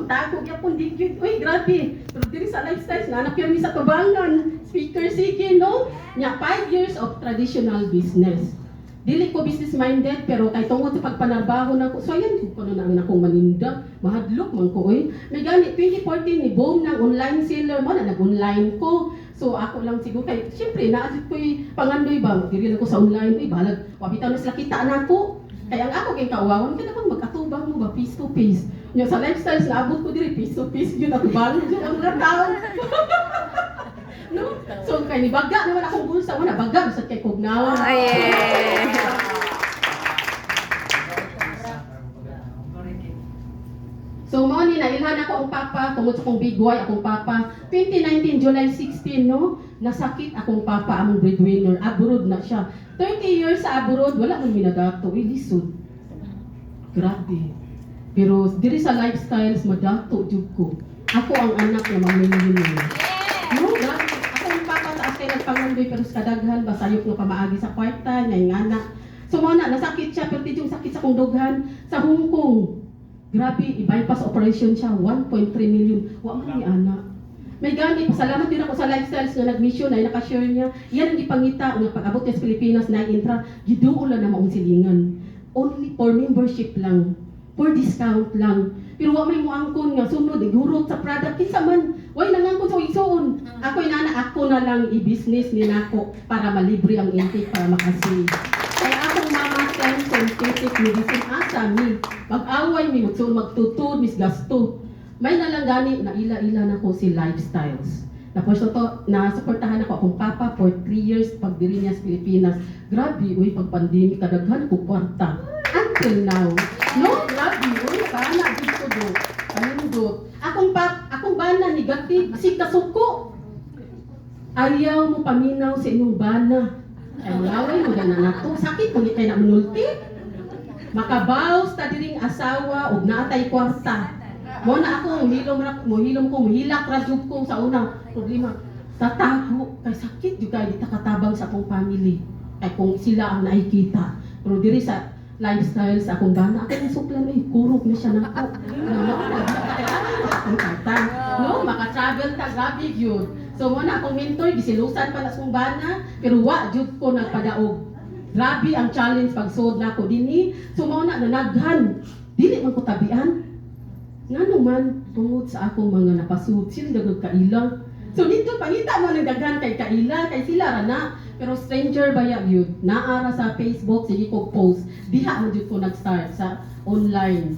magtago gyapon di gyud. Uy, grabe. Pero diri sa lifestyle na anak mi sa tubangan. Speaker sige no. Nya 5 years of traditional business. Dili ko business minded pero kay tungod sa pagpanarbaho nako. So ayan ko na ang akong maninda. Mahadlok man ko oy. May gani 2014 ni boom ng online seller mo na nag-online ko. So ako lang siguro kay syempre naadit ko'y pangandoy ba diri ko sa online ay balag wabitaw na sila kita nako. Kaya ang ako kay kauwawan kada bang magkatubang mo ba face to face. Nya sa lifestyles na abot ko diri face to face gyud ako balo gyud ang mga tao. No? So kay ni baga naman akong bulsa mo na baga sa kay kugnaw. So mao ni nailhan ako ang papa tungod sa kong bigway akong papa 2019 July 16 no nasakit akong papa among breadwinner abroad na siya 30 years sa abroad wala man minadato ilisod grabe pero diri sa lifestyles madato jud ko ako ang anak na mamilyoner no grabe akong papa taas kay nagpangandoy pero sa kadaghan basayok no pamaagi sa kwarta nya ingana so mao na nasakit siya pero yung sakit sa kong dughan sa Hong Kong. Grabe, i-bypass operation siya, 1.3 million. Wa man ni ana. May gani, pasalamat din ako sa lifestyles nga nag-mission ay naka-share niya. Yan ang ipangita nga pag-abot niya sa Pilipinas na intra, giduol na maong silingan. Only for membership lang, for discount lang. Pero wa may moangkon nga sunod igurot sa product kinsa man. Way nangangkon sa igsoon. Ako inana ako na lang i-business ni nako para malibre ang intake para makasave. Kaya akong mama scientific medicine asa mi mag-away mi magtutod mis gasto. May nalang gani na ila-ila na ko si lifestyles. Tapos to na suportahan ako akong papa for 3 years pag diri niya sa Pilipinas. Grabe uy pag pandemic kadaghan ko kwarta. Until now. No, grabe uy kana dito do. Kanindot. Akong bana negative si kasuko. Ayaw mo paminaw sa inyong bana. Ay mulaway mo na nato. Sakit mo kay na manulti. Makabaw sa diring asawa ug naatay kwarta. Mo na ako mohilom ko mohilak ra jud ko sa unang problema. Tatago kay sakit jud kay di katabang sa akong family. Ay kung sila ang nakikita. Pero diri sa lifestyle sa akong bana ako ng suklan ay kurog na siya nako. No, maka-travel ta grabe yun. So mo na akong mentor gisilusan pala sa akong bana pero wa jud ko nagpadaog. Grabe ang challenge pag-sod na ako dinhi. So mao na nanaghan. Dili man ko tabian. Ngano man tungod sa akong mga napasud sila dagag kaila. So dito pangita mo nang daghan kay kaila kay sila ra na. Pero stranger ba yun? Naara sa Facebook sige ko post. Diha man jud ko nag-start sa online.